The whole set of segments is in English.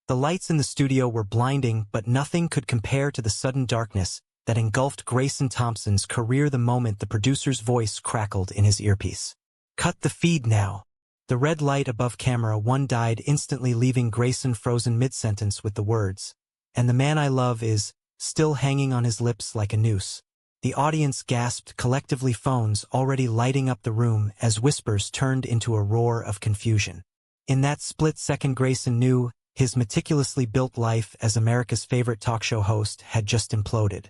The lights in the studio were blinding, but nothing could compare to the sudden darkness that engulfed Grayson Thompson's career the moment the producer's voice crackled in his earpiece. "Cut the feed now." The red light above camera one died instantly, leaving Grayson frozen mid-sentence with the words, "And the man I love is," still hanging on his lips like a noose. The audience gasped collectively, phones already lighting up the room as whispers turned into a roar of confusion. In that split second, Grayson knew his meticulously built life as America's favorite talk show host had just imploded.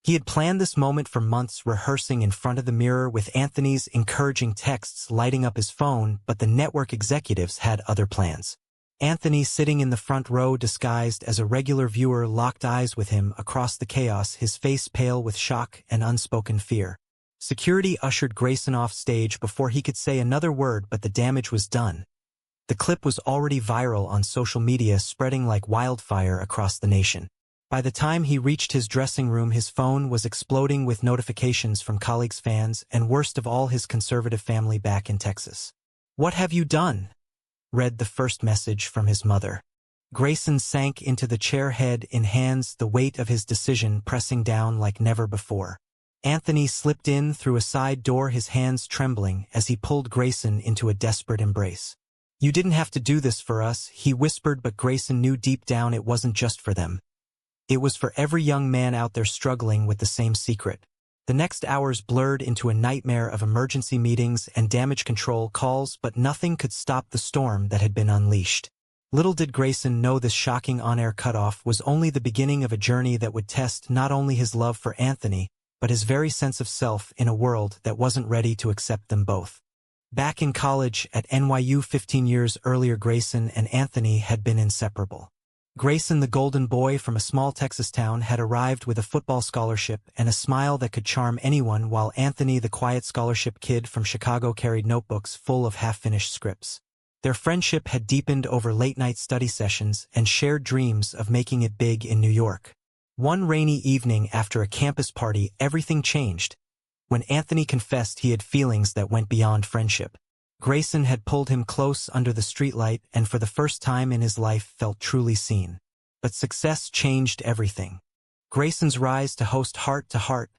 He had planned this moment for months, rehearsing in front of the mirror with Anthony's encouraging texts lighting up his phone, but the network executives had other plans. Anthony, sitting in the front row disguised as a regular viewer, locked eyes with him across the chaos, his face pale with shock and unspoken fear. Security ushered Grayson off stage before he could say another word, but the damage was done. The clip was already viral on social media, spreading like wildfire across the nation. By the time he reached his dressing room, his phone was exploding with notifications from colleagues, fans, and worst of all, his conservative family back in Texas. "What have you done?" read the first message from his mother. Grayson sank into the chair, head in hands, the weight of his decision pressing down like never before. Anthony slipped in through a side door, his hands trembling as he pulled Grayson into a desperate embrace. "You didn't have to do this for us," he whispered, but Grayson knew deep down it wasn't just for them. It was for every young man out there struggling with the same secret. The next hours blurred into a nightmare of emergency meetings and damage control calls, but nothing could stop the storm that had been unleashed. Little did Grayson know this shocking on-air cutoff was only the beginning of a journey that would test not only his love for Anthony, but his very sense of self in a world that wasn't ready to accept them both. Back in college at NYU 15 years earlier, Grayson and Anthony had been inseparable. Grayson, the golden boy from a small Texas town, had arrived with a football scholarship and a smile that could charm anyone, while Anthony, the quiet scholarship kid from Chicago, carried notebooks full of half-finished scripts. Their friendship had deepened over late-night study sessions and shared dreams of making it big in New York. One rainy evening after a campus party, everything changed. When Anthony confessed he had feelings that went beyond friendship, Grayson had pulled him close under the streetlight and for the first time in his life felt truly seen. But success changed everything. Grayson's rise to host Heart to Heart,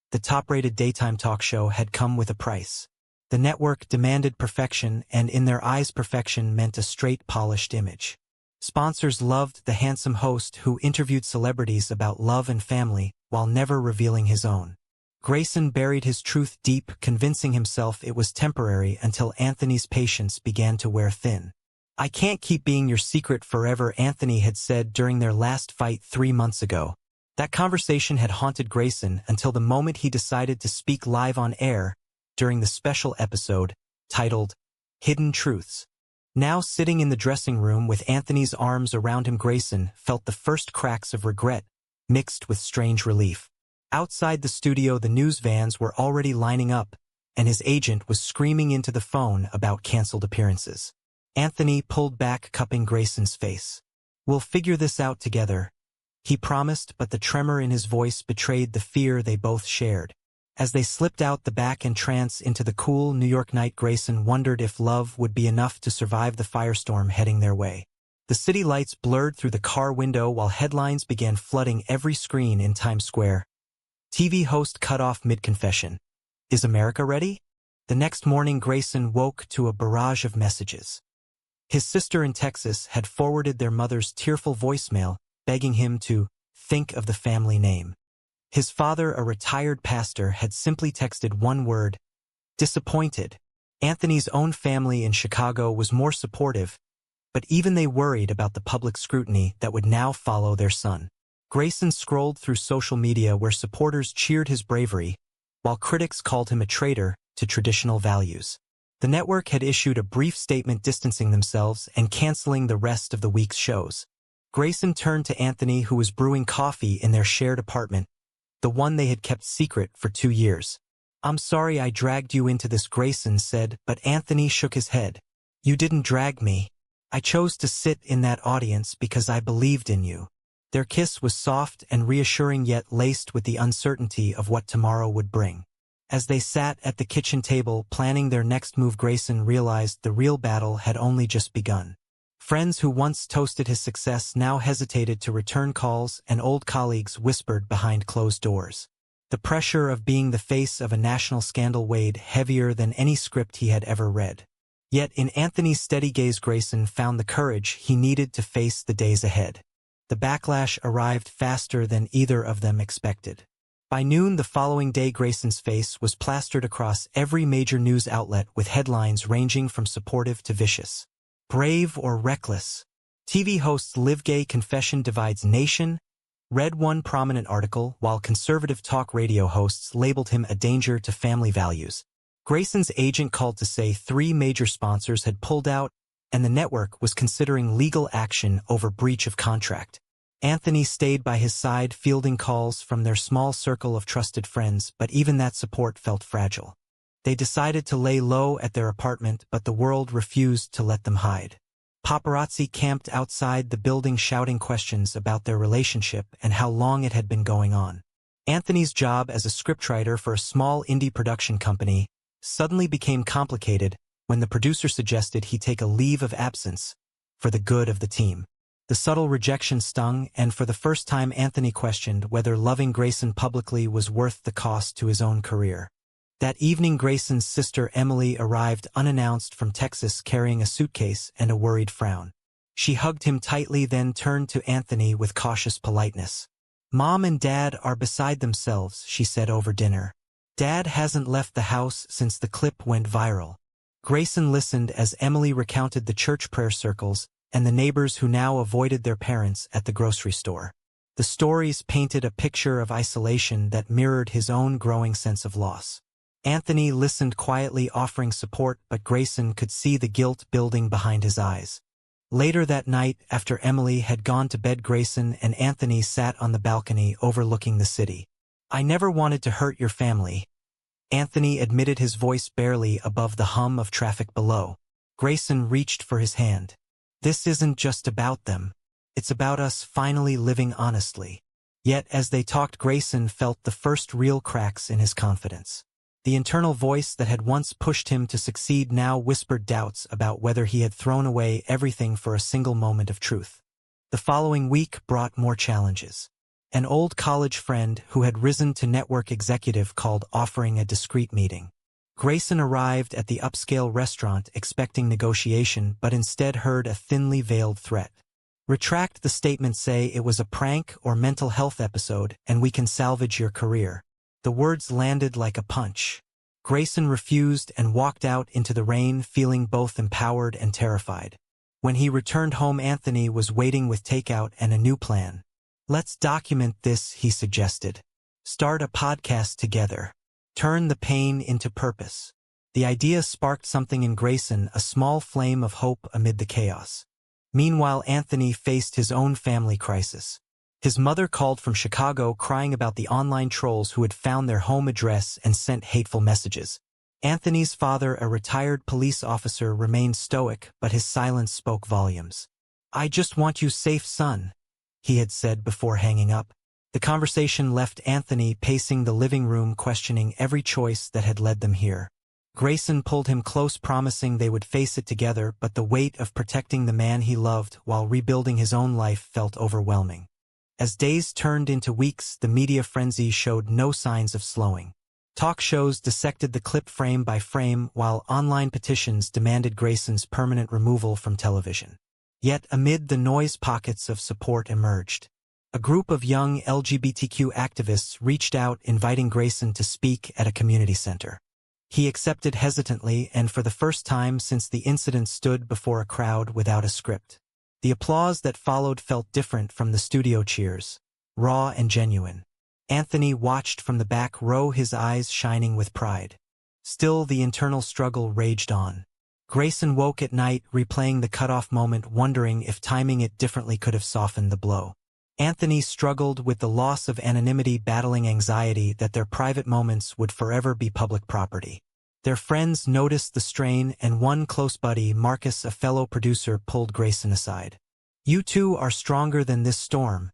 the top-rated daytime talk show, had come with a price. The network demanded perfection, and in their eyes perfection meant a straight, polished image. Sponsors loved the handsome host who interviewed celebrities about love and family while never revealing his own. Grayson buried his truth deep, convincing himself it was temporary until Anthony's patience began to wear thin. "I can't keep being your secret forever," Anthony had said during their last fight 3 months ago. That conversation had haunted Grayson until the moment he decided to speak live on air during the special episode titled Hidden Truths. Now sitting in the dressing room with Anthony's arms around him, Grayson felt the first cracks of regret, mixed with strange relief. Outside the studio, the news vans were already lining up, and his agent was screaming into the phone about canceled appearances. Anthony pulled back, cupping Grayson's face. "We'll figure this out together," he promised, but the tremor in his voice betrayed the fear they both shared. As they slipped out the back entrance into the cool New York night, Grayson wondered if love would be enough to survive the firestorm heading their way. The city lights blurred through the car window while headlines began flooding every screen in Times Square. TV host cut off mid-confession. "Is America ready?" The next morning, Grayson woke to a barrage of messages. His sister in Texas had forwarded their mother's tearful voicemail, begging him to think of the family name. His father, a retired pastor, had simply texted one word: disappointed. Anthony's own family in Chicago was more supportive, but even they worried about the public scrutiny that would now follow their son. Grayson scrolled through social media where supporters cheered his bravery, while critics called him a traitor to traditional values. The network had issued a brief statement distancing themselves and canceling the rest of the week's shows. Grayson turned to Anthony, who was brewing coffee in their shared apartment, the one they had kept secret for 2 years. "I'm sorry I dragged you into this," Grayson said, but Anthony shook his head. "You didn't drag me. I chose to sit in that audience because I believed in you." Their kiss was soft and reassuring, yet laced with the uncertainty of what tomorrow would bring. As they sat at the kitchen table planning their next move, Grayson realized the real battle had only just begun. Friends who once toasted his success now hesitated to return calls, and old colleagues whispered behind closed doors. The pressure of being the face of a national scandal weighed heavier than any script he had ever read. Yet in Anthony's steady gaze, Grayson found the courage he needed to face the days ahead. The backlash arrived faster than either of them expected. By noon the following day, Grayson's face was plastered across every major news outlet with headlines ranging from supportive to vicious. Brave or reckless? TV hosts live gay confession divides nation, read one prominent article, while conservative talk radio hosts labeled him a danger to family values. Grayson's agent called to say 3 major sponsors had pulled out, and the network was considering legal action over breach of contract. Anthony stayed by his side, fielding calls from their small circle of trusted friends, but even that support felt fragile. They decided to lay low at their apartment, but the world refused to let them hide. Paparazzi camped outside the building shouting questions about their relationship and how long it had been going on. Anthony's job as a scriptwriter for a small indie production company suddenly became complicated when the producer suggested he take a leave of absence for the good of the team. The subtle rejection stung, and for the first time Anthony questioned whether loving Grayson publicly was worth the cost to his own career. That evening Grayson's sister Emily arrived unannounced from Texas carrying a suitcase and a worried frown. She hugged him tightly, then turned to Anthony with cautious politeness. "Mom and Dad are beside themselves," she said over dinner. "Dad hasn't left the house since the clip went viral." Grayson listened as Emily recounted the church prayer circles and the neighbors who now avoided their parents at the grocery store. The stories painted a picture of isolation that mirrored his own growing sense of loss. Anthony listened quietly, offering support, but Grayson could see the guilt building behind his eyes. Later that night, after Emily had gone to bed, Grayson and Anthony sat on the balcony overlooking the city. "I never wanted to hurt your family," Anthony admitted, his voice barely above the hum of traffic below. Grayson reached for his hand. "This isn't just about them. It's about us finally living honestly." Yet as they talked, Grayson felt the first real cracks in his confidence. The internal voice that had once pushed him to succeed now whispered doubts about whether he had thrown away everything for a single moment of truth. The following week brought more challenges. An old college friend who had risen to network executive called, offering a discreet meeting. Grayson arrived at the upscale restaurant expecting negotiation, but instead heard a thinly veiled threat. "Retract the statement, say it was a prank or mental health episode, and we can salvage your career." The words landed like a punch. Grayson refused and walked out into the rain, feeling both empowered and terrified. When he returned home, Anthony was waiting with takeout and a new plan. "Let's document this," he suggested. "Start a podcast together. Turn the pain into purpose." The idea sparked something in Grayson, a small flame of hope amid the chaos. Meanwhile, Anthony faced his own family crisis. His mother called from Chicago, crying about the online trolls who had found their home address and sent hateful messages. Anthony's father, a retired police officer, remained stoic, but his silence spoke volumes. "I just want you safe, son," he had said before hanging up. The conversation left Anthony pacing the living room, questioning every choice that had led them here. Grayson pulled him close, promising they would face it together, but the weight of protecting the man he loved while rebuilding his own life felt overwhelming. As days turned into weeks, the media frenzy showed no signs of slowing. Talk shows dissected the clip frame by frame, while online petitions demanded Grayson's permanent removal from television. Yet amid the noise, pockets of support emerged. A group of young LGBTQ activists reached out, inviting Grayson to speak at a community center. He accepted hesitantly, and for the first time since the incident stood before a crowd without a script. The applause that followed felt different from the studio cheers, raw and genuine. Anthony watched from the back row, his eyes shining with pride. Still, the internal struggle raged on. Grayson woke at night, replaying the cutoff moment, wondering if timing it differently could have softened the blow. Anthony struggled with the loss of anonymity, battling anxiety that their private moments would forever be public property. Their friends noticed the strain, and one close buddy, Marcus, a fellow producer, pulled Grayson aside. "You two are stronger than this storm,"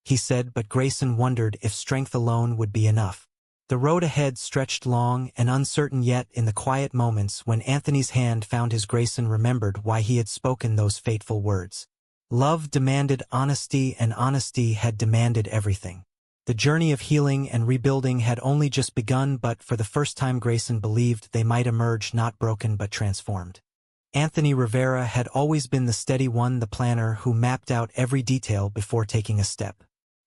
he said, but Grayson wondered if strength alone would be enough. The road ahead stretched long and uncertain, yet in the quiet moments when Anthony's hand found his, Grayson remembered why he had spoken those fateful words. Love demanded honesty, and honesty had demanded everything. The journey of healing and rebuilding had only just begun, but for the first time Grayson believed they might emerge not broken but transformed. Anthony Rivera had always been the steady one, the planner who mapped out every detail before taking a step.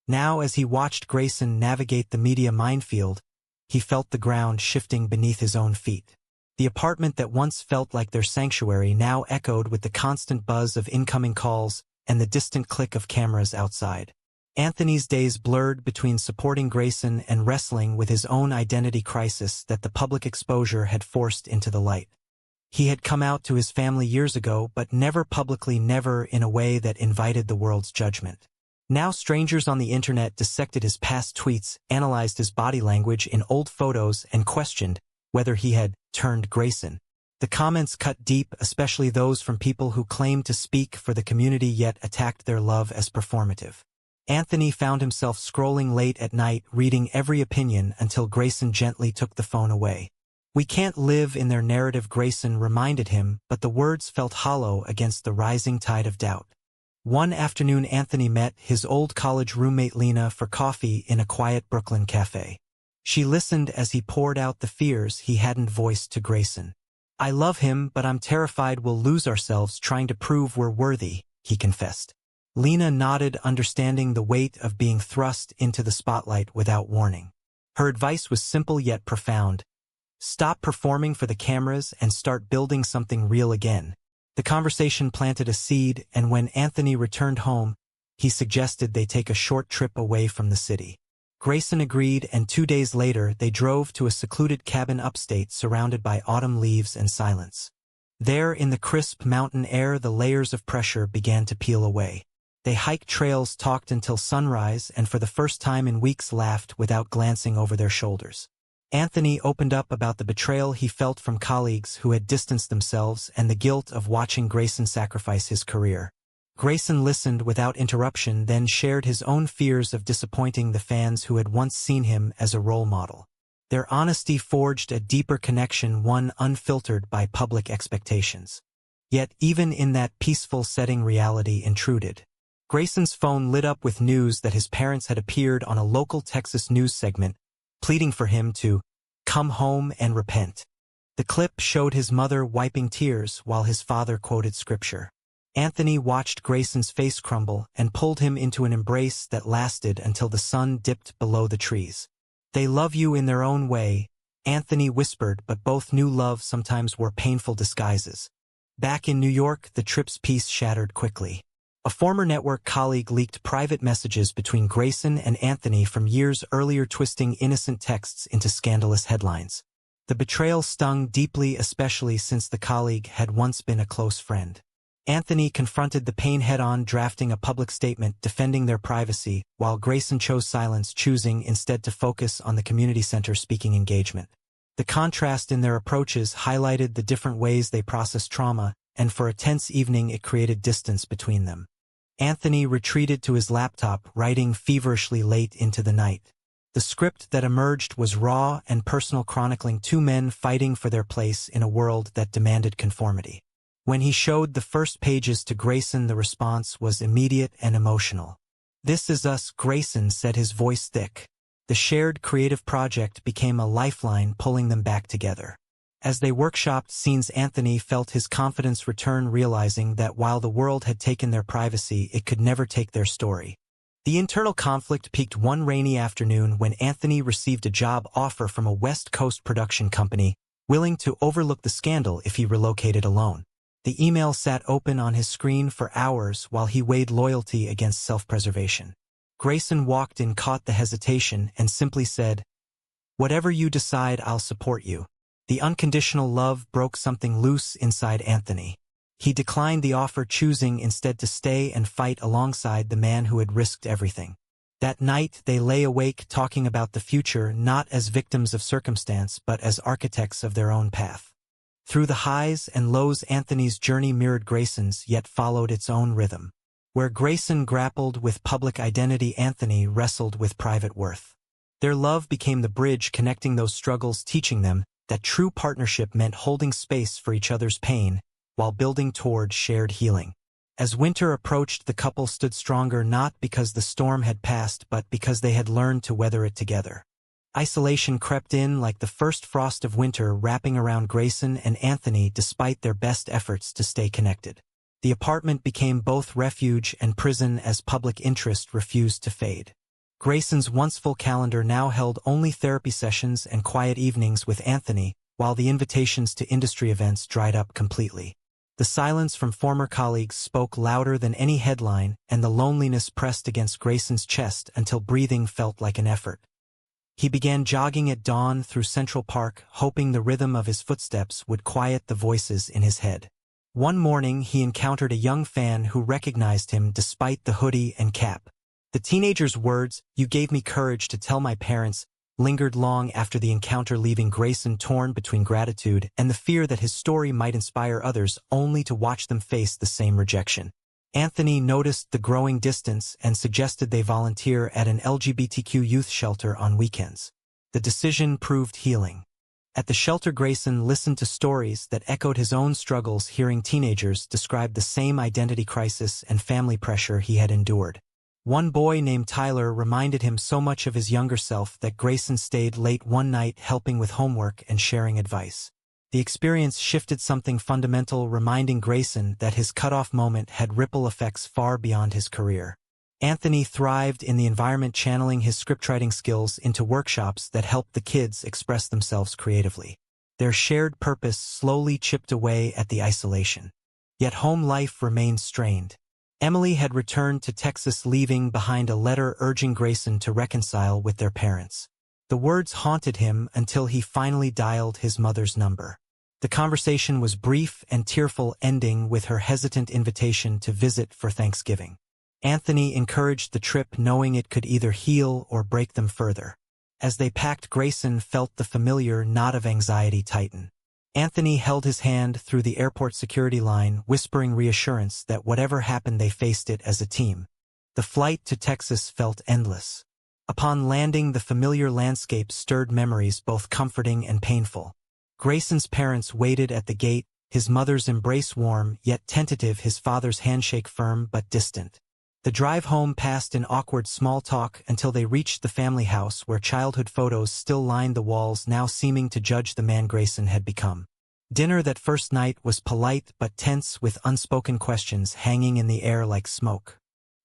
Now, as he watched Grayson navigate the media minefield, he felt the ground shifting beneath his own feet. The apartment that once felt like their sanctuary now echoed with the constant buzz of incoming calls and the distant click of cameras outside. Anthony's days blurred between supporting Grayson and wrestling with his own identity crisis that the public exposure had forced into the light. He had come out to his family years ago, but never publicly, never in a way that invited the world's judgment. Now strangers on the internet dissected his past tweets, analyzed his body language in old photos, and questioned whether he had turned Grayson. The comments cut deep, especially those from people who claimed to speak for the community yet attacked their love as performative. Anthony found himself scrolling late at night, reading every opinion until Grayson gently took the phone away. "We can't live in their narrative," Grayson reminded him, but the words felt hollow against the rising tide of doubt. One afternoon Anthony met his old college roommate Lena for coffee in a quiet Brooklyn cafe. She listened as he poured out the fears he hadn't voiced to Grayson. "I love him, but I'm terrified we'll lose ourselves trying to prove we're worthy," he confessed. Lena nodded, understanding the weight of being thrust into the spotlight without warning. Her advice was simple yet profound. Stop performing for the cameras and start building something real again. The conversation planted a seed, and when Anthony returned home, he suggested they take a short trip away from the city. Grayson agreed, and 2 days later they drove to a secluded cabin upstate surrounded by autumn leaves and silence. There, in the crisp mountain air, the layers of pressure began to peel away. They hiked trails, talked until sunrise, and for the first time in weeks laughed without glancing over their shoulders. Anthony opened up about the betrayal he felt from colleagues who had distanced themselves and the guilt of watching Grayson sacrifice his career. Grayson listened without interruption, then shared his own fears of disappointing the fans who had once seen him as a role model. Their honesty forged a deeper connection, one unfiltered by public expectations. Yet even in that peaceful setting, reality intruded. Grayson's phone lit up with news that his parents had appeared on a local Texas news segment, pleading for him to come home and repent. The clip showed his mother wiping tears while his father quoted scripture. Anthony watched Grayson's face crumble and pulled him into an embrace that lasted until the sun dipped below the trees. "They love you in their own way," Anthony whispered, but both knew love sometimes wore painful disguises. Back in New York, the trip's peace shattered quickly. A former network colleague leaked private messages between Grayson and Anthony from years earlier, twisting innocent texts into scandalous headlines. The betrayal stung deeply, especially since the colleague had once been a close friend. Anthony confronted the pain head-on, drafting a public statement defending their privacy, while Grayson chose silence, choosing instead to focus on the community center speaking engagement. The contrast in their approaches highlighted the different ways they processed trauma, and for a tense evening it created distance between them. Anthony retreated to his laptop, writing feverishly late into the night. The script that emerged was raw and personal, chronicling two men fighting for their place in a world that demanded conformity. When he showed the first pages to Grayson, the response was immediate and emotional. "This is us," Grayson said, his voice thick. The shared creative project became a lifeline, pulling them back together. As they workshopped scenes, Anthony felt his confidence return, realizing that while the world had taken their privacy, it could never take their story. The internal conflict peaked one rainy afternoon when Anthony received a job offer from a West Coast production company, willing to overlook the scandal if he relocated alone. The email sat open on his screen for hours while he weighed loyalty against self-preservation. Grayson walked in, caught the hesitation, and simply said, "Whatever you decide, I'll support you." The unconditional love broke something loose inside Anthony. He declined the offer, choosing instead to stay and fight alongside the man who had risked everything. That night they lay awake, talking about the future, not as victims of circumstance but as architects of their own path. Through the highs and lows, Anthony's journey mirrored Grayson's, yet followed its own rhythm. Where Grayson grappled with public identity, Anthony wrestled with private worth. Their love became the bridge connecting those struggles, teaching them that true partnership meant holding space for each other's pain while building toward shared healing. As winter approached, the couple stood stronger, not because the storm had passed, but because they had learned to weather it together. Isolation crept in like the first frost of winter, wrapping around Grayson and Anthony despite their best efforts to stay connected. The apartment became both refuge and prison as public interest refused to fade. Grayson's once full calendar now held only therapy sessions and quiet evenings with Anthony, while the invitations to industry events dried up completely. The silence from former colleagues spoke louder than any headline, and the loneliness pressed against Grayson's chest until breathing felt like an effort. He began jogging at dawn through Central Park, hoping the rhythm of his footsteps would quiet the voices in his head. One morning, he encountered a young fan who recognized him despite the hoodie and cap. The teenager's words, "You gave me courage to tell my parents," lingered long after the encounter, leaving Grayson torn between gratitude and the fear that his story might inspire others, only to watch them face the same rejection. Anthony noticed the growing distance and suggested they volunteer at an LGBTQ youth shelter on weekends. The decision proved healing. At the shelter, Grayson listened to stories that echoed his own struggles, hearing teenagers describe the same identity crisis and family pressure he had endured. One boy named Tyler reminded him so much of his younger self that Grayson stayed late one night helping with homework and sharing advice. The experience shifted something fundamental, reminding Grayson that his cutoff moment had ripple effects far beyond his career. Anthony thrived in the environment, channeling his scriptwriting skills into workshops that helped the kids express themselves creatively. Their shared purpose slowly chipped away at the isolation. Yet home life remained strained. Emily had returned to Texas, leaving behind a letter urging Grayson to reconcile with their parents. The words haunted him until he finally dialed his mother's number. The conversation was brief and tearful, ending with her hesitant invitation to visit for Thanksgiving. Anthony encouraged the trip, knowing it could either heal or break them further. As they packed, Grayson felt the familiar knot of anxiety tighten. Anthony held his hand through the airport security line, whispering reassurance that whatever happened, they faced it as a team. The flight to Texas felt endless. Upon landing, the familiar landscape stirred memories both comforting and painful. Grayson's parents waited at the gate, his mother's embrace warm yet tentative, his father's handshake firm but distant. The drive home passed in awkward small talk until they reached the family house, where childhood photos still lined the walls, now seeming to judge the man Grayson had become. Dinner that first night was polite but tense, with unspoken questions hanging in the air like smoke.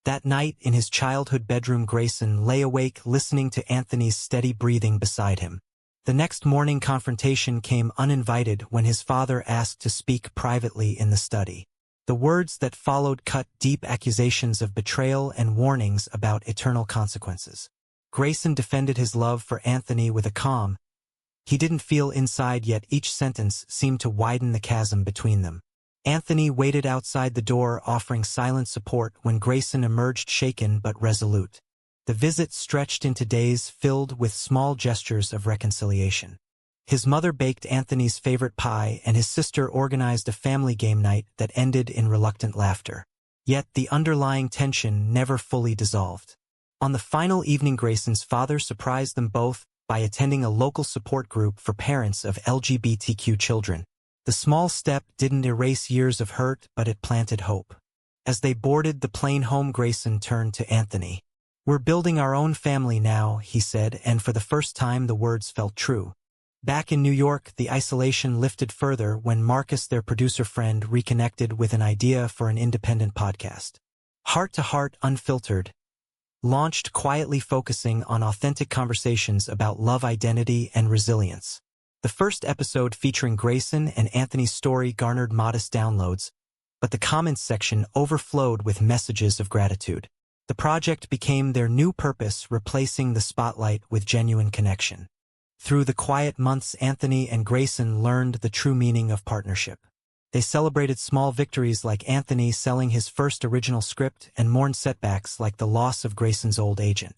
That night, in his childhood bedroom, Grayson lay awake, listening to Anthony's steady breathing beside him. The next morning, confrontation came uninvited when his father asked to speak privately in the study. The words that followed cut deep, accusations of betrayal and warnings about eternal consequences. Grayson defended his love for Anthony with a calm he didn't feel inside, yet each sentence seemed to widen the chasm between them. Anthony waited outside the door, offering silent support, when Grayson emerged, shaken but resolute. The visit stretched into days filled with small gestures of reconciliation. His mother baked Anthony's favorite pie, and his sister organized a family game night that ended in reluctant laughter. Yet the underlying tension never fully dissolved. On the final evening, Grayson's father surprised them both by attending a local support group for parents of LGBTQ children. The small step didn't erase years of hurt, but it planted hope. As they boarded the plane home, Grayson turned to Anthony. "We're building our own family now," he said, and for the first time the words felt true. Back in New York, the isolation lifted further when Marcus, their producer friend, reconnected with an idea for an independent podcast. Heart to Heart Unfiltered launched, quietly focusing on authentic conversations about love, identity, and resilience. The first episode, featuring Grayson and Anthony's story, garnered modest downloads, but the comments section overflowed with messages of gratitude. The project became their new purpose, replacing the spotlight with genuine connection. Through the quiet months, Anthony and Grayson learned the true meaning of partnership. They celebrated small victories, like Anthony selling his first original script, and mourned setbacks like the loss of Grayson's old agent.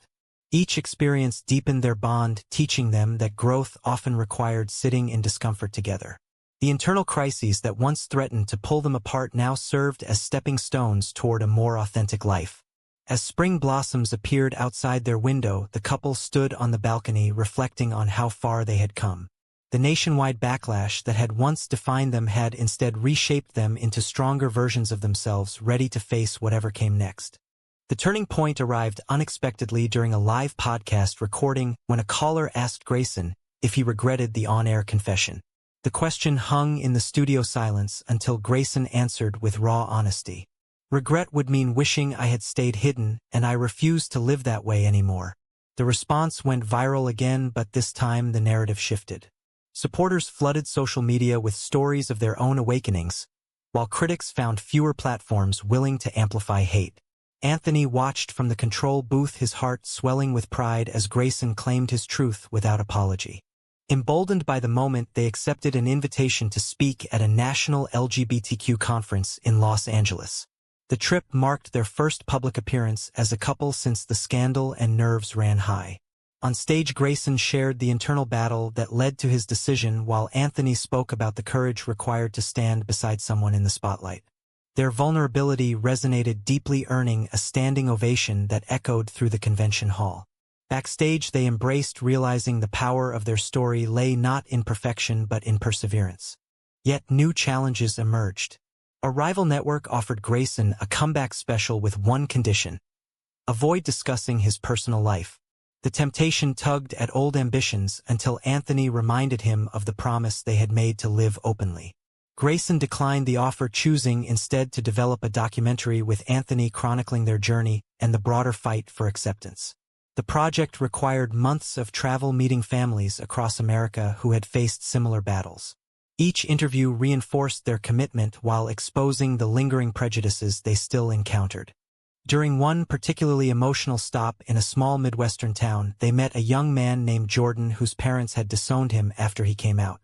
Each experience deepened their bond, teaching them that growth often required sitting in discomfort together. The internal crises that once threatened to pull them apart now served as stepping stones toward a more authentic life. As spring blossoms appeared outside their window, the couple stood on the balcony reflecting on how far they had come. The nationwide backlash that had once defined them had instead reshaped them into stronger versions of themselves, ready to face whatever came next. The turning point arrived unexpectedly during a live podcast recording when a caller asked Grayson if he regretted the on-air confession. The question hung in the studio silence until Grayson answered with raw honesty. "Regret would mean wishing I had stayed hidden, and I refuse to live that way anymore." The response went viral again, but this time the narrative shifted. Supporters flooded social media with stories of their own awakenings, while critics found fewer platforms willing to amplify hate. Anthony watched from the control booth, his heart swelling with pride as Grayson claimed his truth without apology. Emboldened by the moment, they accepted an invitation to speak at a national LGBTQ conference in Los Angeles. The trip marked their first public appearance as a couple since the scandal, and nerves ran high. On stage, Grayson shared the internal battle that led to his decision, while Anthony spoke about the courage required to stand beside someone in the spotlight. Their vulnerability resonated deeply, earning a standing ovation that echoed through the convention hall. Backstage, they embraced, realizing the power of their story lay not in perfection but in perseverance. Yet new challenges emerged. A rival network offered Grayson a comeback special with one condition: avoid discussing his personal life. The temptation tugged at old ambitions until Anthony reminded him of the promise they had made to live openly. Grayson declined the offer, choosing instead to develop a documentary with Anthony chronicling their journey and the broader fight for acceptance. The project required months of travel, meeting families across America who had faced similar battles. Each interview reinforced their commitment while exposing the lingering prejudices they still encountered. During one particularly emotional stop in a small Midwestern town, they met a young man named Jordan whose parents had disowned him after he came out.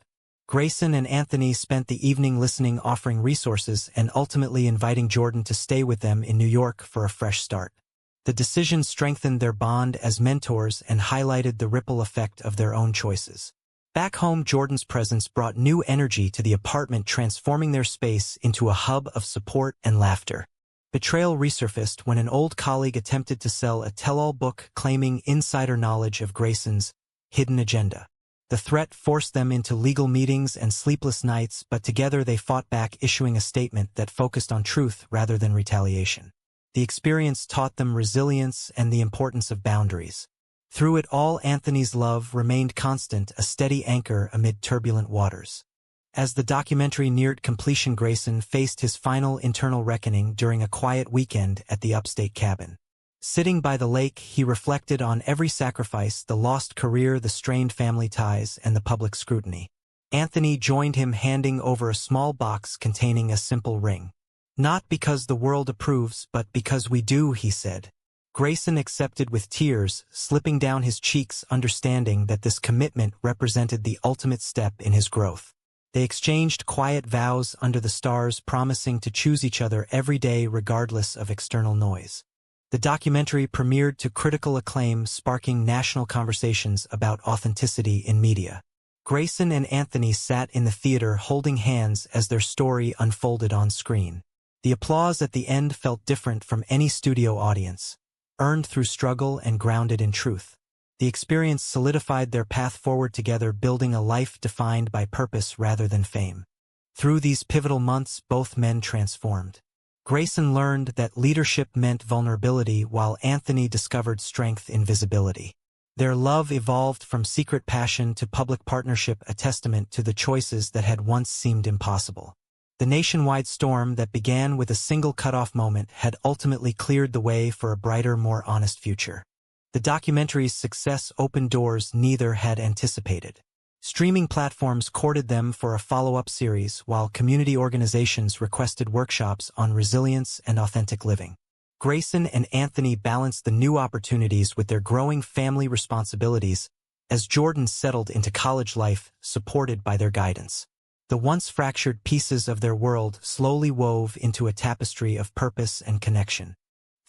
Grayson and Anthony spent the evening listening, offering resources, and ultimately inviting Jordan to stay with them in New York for a fresh start. The decision strengthened their bond as mentors and highlighted the ripple effect of their own choices. Back home, Jordan's presence brought new energy to the apartment, transforming their space into a hub of support and laughter. Betrayal resurfaced when an old colleague attempted to sell a tell-all book claiming insider knowledge of Grayson's hidden agenda. The threat forced them into legal meetings and sleepless nights, but together they fought back, issuing a statement that focused on truth rather than retaliation. The experience taught them resilience and the importance of boundaries. Through it all, Anthony's love remained constant, a steady anchor amid turbulent waters. As the documentary neared completion, Grayson faced his final internal reckoning during a quiet weekend at the upstate cabin. Sitting by the lake, he reflected on every sacrifice: the lost career, the strained family ties, and the public scrutiny. Anthony joined him, handing over a small box containing a simple ring. "Not because the world approves, but because we do," he said. Grayson accepted with tears slipping down his cheeks, understanding that this commitment represented the ultimate step in his growth. They exchanged quiet vows under the stars, promising to choose each other every day regardless of external noise. The documentary premiered to critical acclaim, sparking national conversations about authenticity in media. Grayson and Anthony sat in the theater holding hands as their story unfolded on screen. The applause at the end felt different from any studio audience, earned through struggle and grounded in truth. The experience solidified their path forward together, building a life defined by purpose rather than fame. Through these pivotal months, both men transformed. Grayson learned that leadership meant vulnerability, while Anthony discovered strength in visibility. Their love evolved from secret passion to public partnership, a testament to the choices that had once seemed impossible. The nationwide storm that began with a single cutoff moment had ultimately cleared the way for a brighter, more honest future. The documentary's success opened doors neither had anticipated. Streaming platforms courted them for a follow-up series, while community organizations requested workshops on resilience and authentic living. Grayson and Anthony balanced the new opportunities with their growing family responsibilities as Jordan settled into college life, supported by their guidance. The once fractured pieces of their world slowly wove into a tapestry of purpose and connection.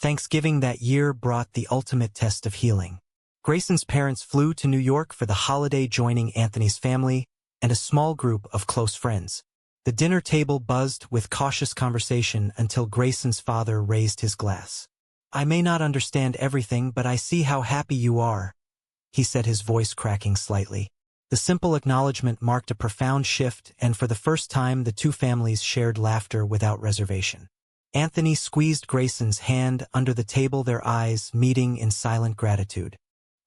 Thanksgiving that year brought the ultimate test of healing. Grayson's parents flew to New York for the holiday, joining Anthony's family and a small group of close friends. The dinner table buzzed with cautious conversation until Grayson's father raised his glass. I may not understand everything, but I see how happy you are, he said, his voice cracking slightly. The simple acknowledgement marked a profound shift, and for the first time the two families shared laughter without reservation. Anthony squeezed Grayson's hand under the table, their eyes meeting in silent gratitude.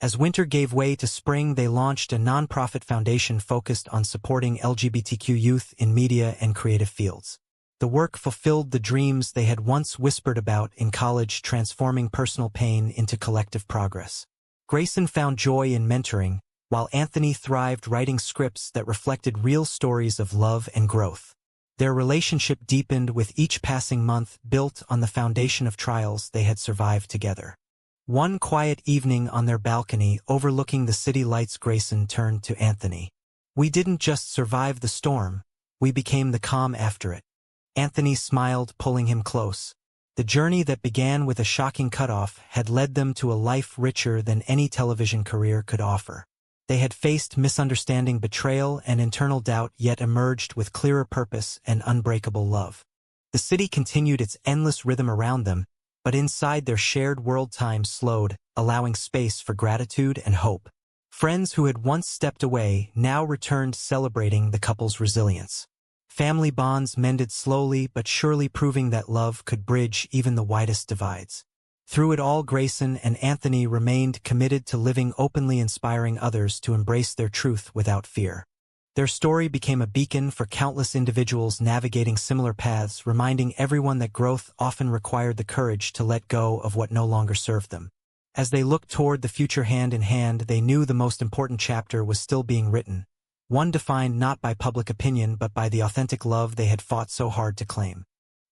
As winter gave way to spring, they launched a non-profit foundation focused on supporting LGBTQ youth in media and creative fields. The work fulfilled the dreams they had once whispered about in college, transforming personal pain into collective progress. Grayson found joy in mentoring, while Anthony thrived writing scripts that reflected real stories of love and growth. Their relationship deepened with each passing month, built on the foundation of trials they had survived together. One quiet evening on their balcony overlooking the city lights, Grayson turned to Anthony. "We didn't just survive the storm, we became the calm after it." Anthony smiled, pulling him close. The journey that began with a shocking cutoff had led them to a life richer than any television career could offer. They had faced misunderstanding, betrayal, and internal doubt, yet emerged with clearer purpose and unbreakable love. The city continued its endless rhythm around them, but inside their shared world time slowed, allowing space for gratitude and hope. Friends who had once stepped away now returned, celebrating the couple's resilience. Family bonds mended slowly but surely, proving that love could bridge even the widest divides. Through it all, Grayson and Anthony remained committed to living openly, inspiring others to embrace their truth without fear. Their story became a beacon for countless individuals navigating similar paths, reminding everyone that growth often required the courage to let go of what no longer served them. As they looked toward the future hand in hand, they knew the most important chapter was still being written, one defined not by public opinion but by the authentic love they had fought so hard to claim.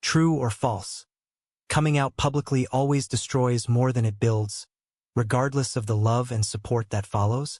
True or false? Coming out publicly always destroys more than it builds, regardless of the love and support that follows.